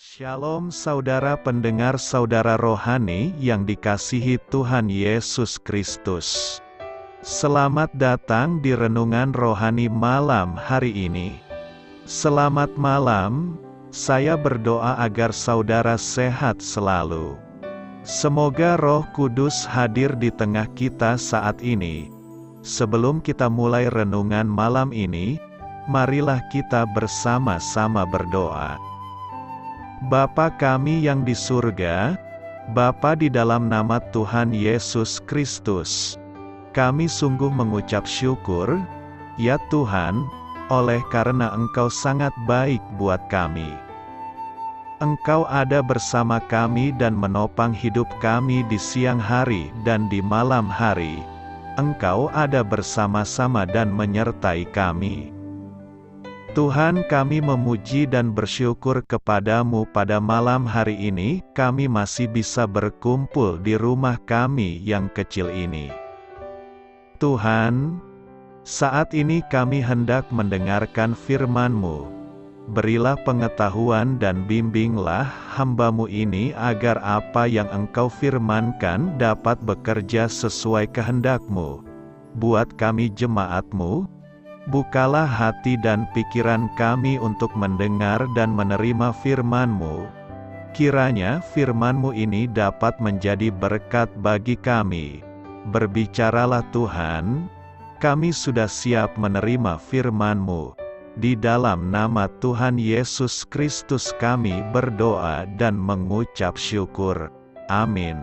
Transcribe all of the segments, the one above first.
Shalom saudara pendengar saudara rohani yang dikasihi Tuhan Yesus Kristus. Selamat datang di renungan rohani malam hari ini. Selamat malam, saya berdoa agar saudara sehat selalu. Semoga Roh Kudus hadir di tengah kita saat ini. Sebelum kita mulai renungan malam ini, marilah kita bersama-sama berdoa. Bapa kami yang di surga, Bapa di dalam nama Tuhan Yesus Kristus, kami sungguh mengucap syukur, ya Tuhan, oleh karena Engkau sangat baik buat kami. Engkau ada bersama kami dan menopang hidup kami di siang hari dan di malam hari. Engkau ada bersama-sama dan menyertai kami. Tuhan, kami memuji dan bersyukur kepadamu pada malam hari ini, kami masih bisa berkumpul di rumah kami yang kecil ini. Tuhan, saat ini kami hendak mendengarkan firman-Mu. Berilah pengetahuan dan bimbinglah hamba-Mu ini agar apa yang Engkau firmankan dapat bekerja sesuai kehendak-Mu. Buat kami jemaat-Mu, bukalah hati dan pikiran kami untuk mendengar dan menerima firman-Mu. Kiranya firman-Mu ini dapat menjadi berkat bagi kami. Berbicaralah Tuhan, kami sudah siap menerima firman-Mu. Di dalam nama Tuhan Yesus Kristus kami berdoa dan mengucap syukur. Amin.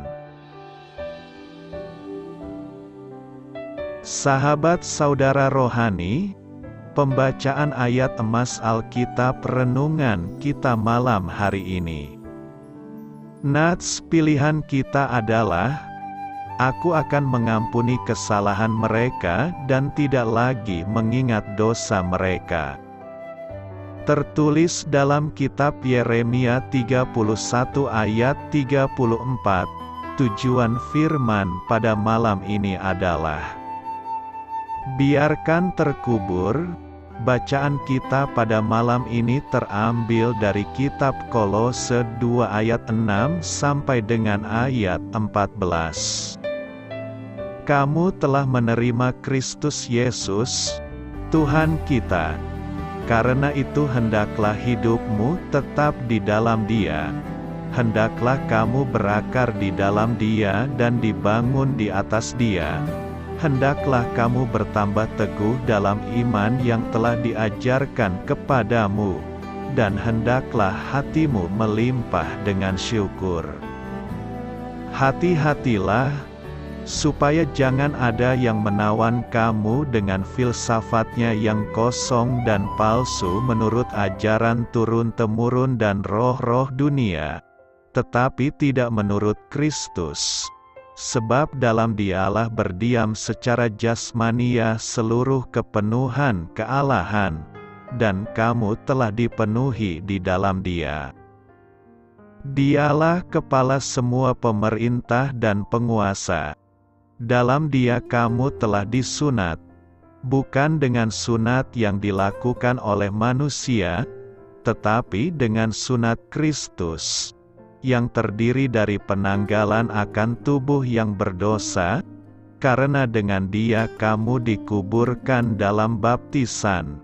Sahabat saudara rohani, pembacaan ayat emas Alkitab renungan kita malam hari ini. Nats pilihan kita adalah, Aku akan mengampuni kesalahan mereka dan tidak lagi mengingat dosa mereka. Tertulis dalam kitab Yeremia 31 ayat 34, tujuan firman pada malam ini adalah, biarkan terkubur. Bacaan kita pada malam ini terambil dari kitab Kolose 2 ayat 6 sampai dengan ayat 14. Kamu telah menerima Kristus Yesus, Tuhan kita. Karena itu hendaklah hidupmu tetap di dalam Dia. Hendaklah kamu berakar di dalam Dia dan dibangun di atas Dia. Hendaklah kamu bertambah teguh dalam iman yang telah diajarkan kepadamu, dan hendaklah hatimu melimpah dengan syukur. Hati-hatilah, supaya jangan ada yang menawan kamu dengan filsafatnya yang kosong dan palsu menurut ajaran turun-temurun dan roh-roh dunia, tetapi tidak menurut Kristus. Sebab dalam Dialah berdiam secara jasmania seluruh kepenuhan kealahan, dan kamu telah dipenuhi di dalam Dia. Dialah kepala semua pemerintah dan penguasa. Dalam Dia kamu telah disunat, bukan dengan sunat yang dilakukan oleh manusia, tetapi dengan sunat Kristus, yang terdiri dari penanggalan akan tubuh yang berdosa, karena dengan Dia kamu dikuburkan dalam baptisan,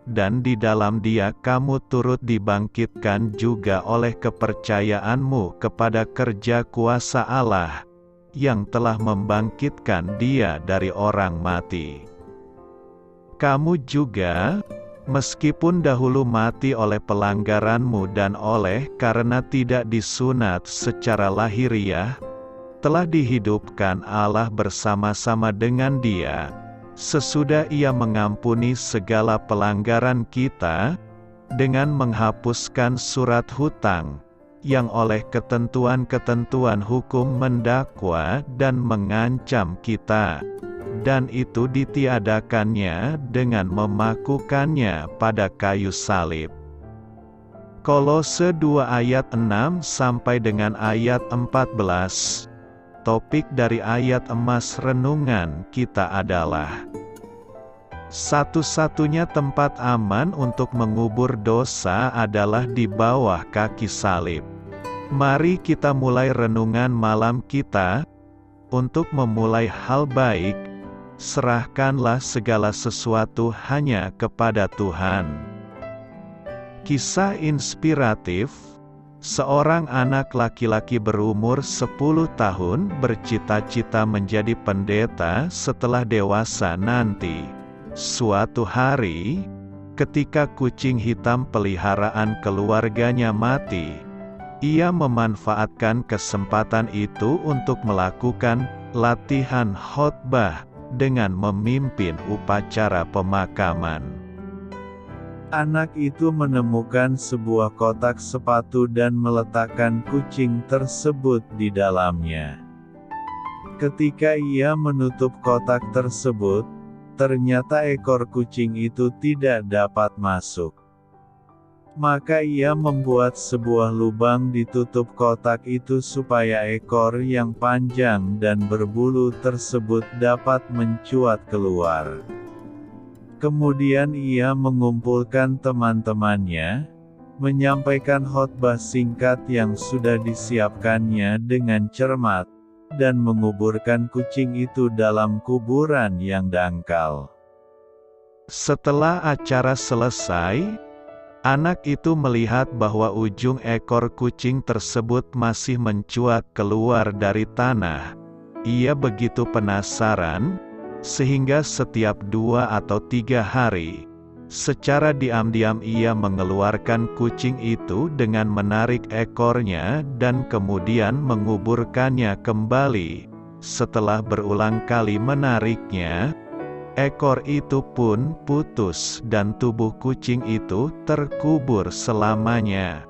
dan di dalam Dia kamu turut dibangkitkan juga oleh kepercayaanmu kepada kerja kuasa Allah, yang telah membangkitkan Dia dari orang mati. Kamu juga, meskipun dahulu mati oleh pelanggaranmu dan oleh karena tidak disunat secara lahiriah, telah dihidupkan Allah bersama-sama dengan Dia, sesudah Ia mengampuni segala pelanggaran kita, dengan menghapuskan surat hutang, yang oleh ketentuan-ketentuan hukum mendakwa dan mengancam kita, dan itu ditiadakannya dengan memakukannya pada kayu salib. Kolose 2 ayat 6 sampai dengan ayat 14. Topik dari ayat emas renungan kita adalah, Satu-satunya tempat aman untuk mengubur dosa adalah di bawah kaki salib. Mari kita mulai renungan malam kita. Untuk memulai hal baik, serahkanlah segala sesuatu hanya kepada Tuhan. Kisah inspiratif. Seorang anak laki-laki berumur 10 tahun bercita-cita menjadi pendeta setelah dewasa nanti. Suatu hari, ketika kucing hitam peliharaan keluarganya mati, ia memanfaatkan kesempatan itu untuk melakukan latihan khotbah dengan memimpin upacara pemakaman. Anak itu menemukan sebuah kotak sepatu dan meletakkan kucing tersebut di dalamnya. Ketika ia menutup kotak tersebut, ternyata ekor kucing itu tidak dapat masuk. Maka ia membuat sebuah lubang di tutup kotak itu supaya ekor yang panjang dan berbulu tersebut dapat mencuat keluar. Kemudian ia mengumpulkan teman-temannya, menyampaikan khotbah singkat yang sudah disiapkannya dengan cermat, dan menguburkan kucing itu dalam kuburan yang dangkal. Setelah acara selesai, anak itu melihat bahwa ujung ekor kucing tersebut masih mencuat keluar dari tanah. Ia begitu penasaran, sehingga setiap 2 atau 3 hari, secara diam-diam ia mengeluarkan kucing itu dengan menarik ekornya dan kemudian menguburkannya kembali. Setelah berulang kali menariknya, ekor itu pun putus dan tubuh kucing itu terkubur selamanya.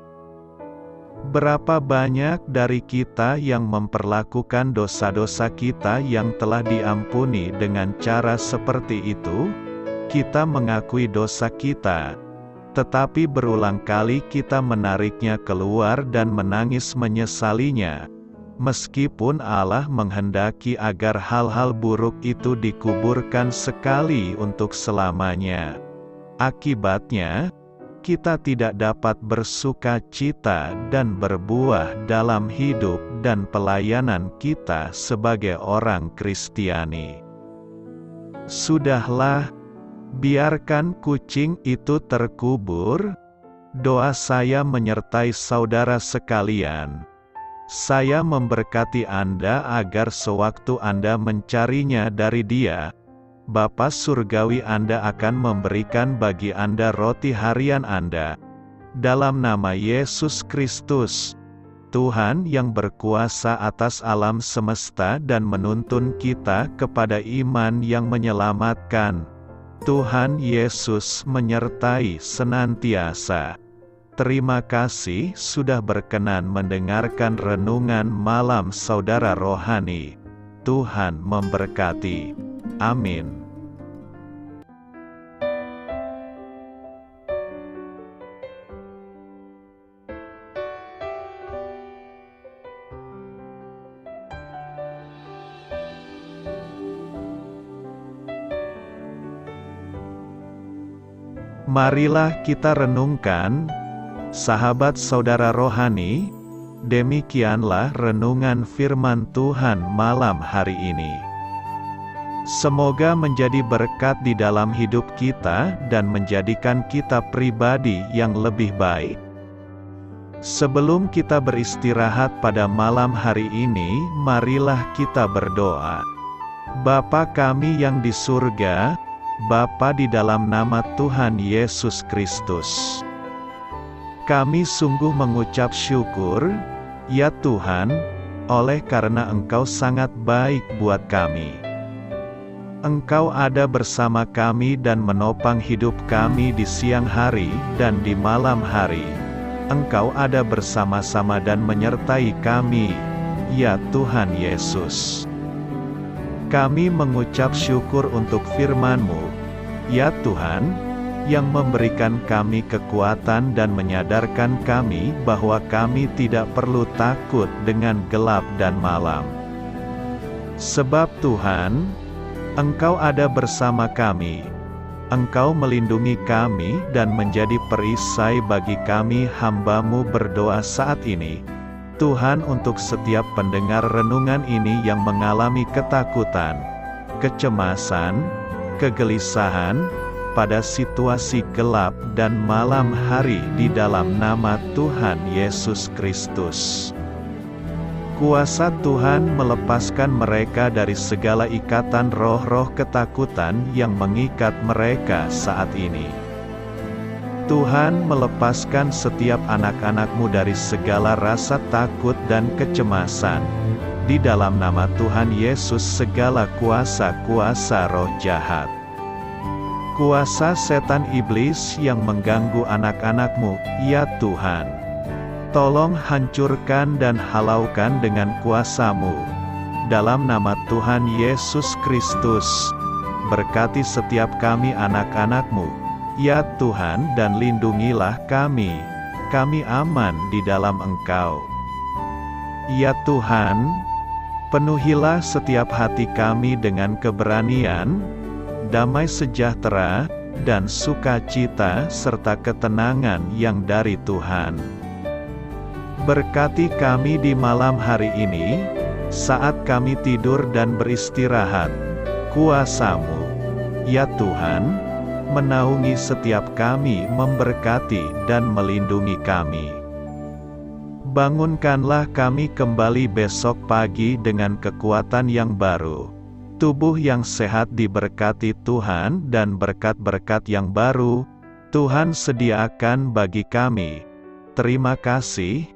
Berapa banyak dari kita yang memperlakukan dosa-dosa kita yang telah diampuni dengan cara seperti itu? Kita mengakui dosa kita, tetapi berulang kali kita menariknya keluar dan menangis menyesalinya. Meskipun Allah menghendaki agar hal-hal buruk itu dikuburkan sekali untuk selamanya. Akibatnya, kita tidak dapat bersuka cita dan berbuah dalam hidup dan pelayanan kita sebagai orang Kristiani. Sudahlah, biarkan kucing itu terkubur. Doa saya menyertai saudara sekalian. Saya memberkati Anda agar sewaktu Anda mencarinya dari Dia, Bapa Surgawi Anda akan memberikan bagi Anda roti harian Anda. Dalam nama Yesus Kristus, Tuhan yang berkuasa atas alam semesta dan menuntun kita kepada iman yang menyelamatkan. Tuhan Yesus menyertai senantiasa. Terima kasih sudah berkenan mendengarkan renungan malam saudara rohani. Tuhan memberkati. Amin. Marilah kita renungkan, sahabat saudara rohani, demikianlah renungan firman Tuhan malam hari ini. Semoga menjadi berkat di dalam hidup kita dan menjadikan kita pribadi yang lebih baik. Sebelum kita beristirahat pada malam hari ini, marilah kita berdoa. Bapa kami yang di surga, Bapa di dalam nama Tuhan Yesus Kristus, kami sungguh mengucap syukur, ya Tuhan, oleh karena Engkau sangat baik buat kami. Engkau ada bersama kami dan menopang hidup kami di siang hari dan di malam hari. Engkau ada bersama-sama dan menyertai kami, ya Tuhan Yesus. Kami mengucap syukur untuk firman-Mu, ya Tuhan, yang memberikan kami kekuatan dan menyadarkan kami bahwa kami tidak perlu takut dengan gelap dan malam. Sebab Tuhan, Engkau ada bersama kami. Engkau melindungi kami dan menjadi perisai bagi kami hamba-Mu berdoa saat ini. Tuhan, untuk setiap pendengar renungan ini yang mengalami ketakutan, kecemasan, kegelisahan, pada situasi gelap dan malam hari di dalam nama Tuhan Yesus Kristus. Kuasa Tuhan melepaskan mereka dari segala ikatan roh-roh ketakutan yang mengikat mereka saat ini. Tuhan melepaskan setiap anak-anak-Mu dari segala rasa takut dan kecemasan. Di dalam nama Tuhan Yesus, segala kuasa-kuasa roh jahat, kuasa setan iblis yang mengganggu anak-anak-Mu, ya Tuhan, tolong hancurkan dan halaukan dengan kuasa-Mu. Dalam nama Tuhan Yesus Kristus, berkati setiap kami anak-anak-Mu, ya Tuhan, dan lindungilah kami. Kami aman di dalam Engkau. Ya Tuhan, penuhilah setiap hati kami dengan keberanian, damai sejahtera, dan sukacita serta ketenangan yang dari Tuhan. Berkati kami di malam hari ini, saat kami tidur dan beristirahat. Kuasa-Mu, ya Tuhan, menaungi setiap kami, memberkati dan melindungi kami. Bangunkanlah kami kembali besok pagi dengan kekuatan yang baru. Tubuh yang sehat diberkati Tuhan, dan berkat-berkat yang baru Tuhan sediakan bagi kami. Terima kasih,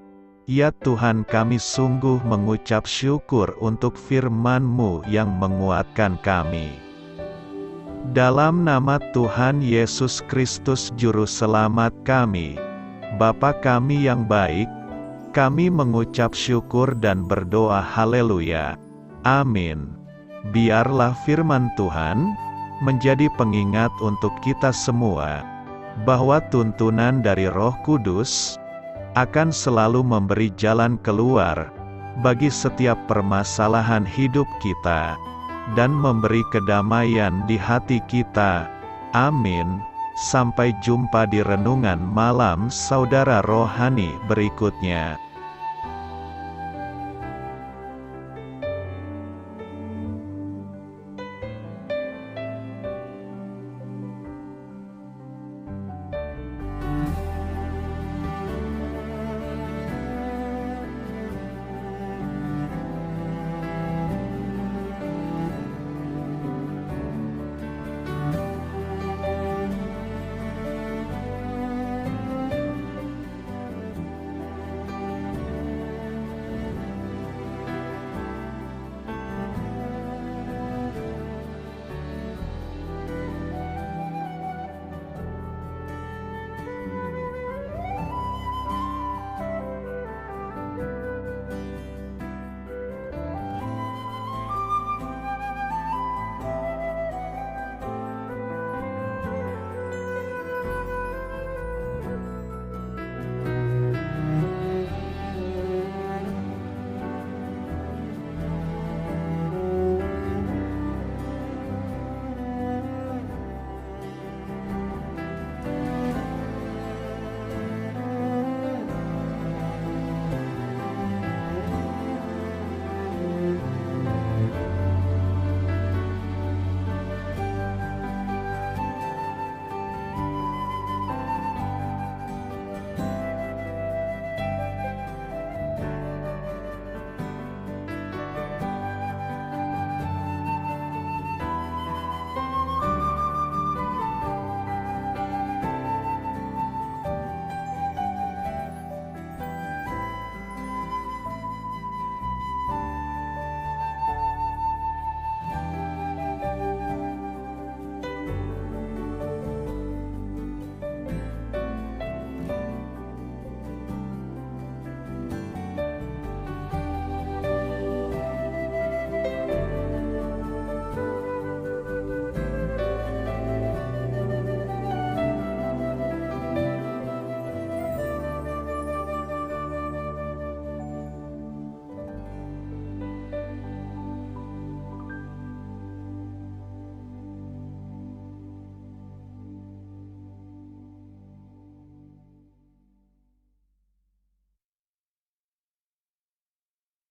ya Tuhan, kami sungguh mengucap syukur untuk firman-Mu yang menguatkan kami. Dalam nama Tuhan Yesus Kristus Juru Selamat kami, Bapa kami yang baik, kami mengucap syukur dan berdoa haleluya. Amin. Biarlah firman Tuhan menjadi pengingat untuk kita semua, bahwa tuntunan dari Roh Kudus akan selalu memberi jalan keluar bagi setiap permasalahan hidup kita, dan memberi kedamaian di hati kita. Amin. Sampai jumpa di renungan malam saudara rohani berikutnya.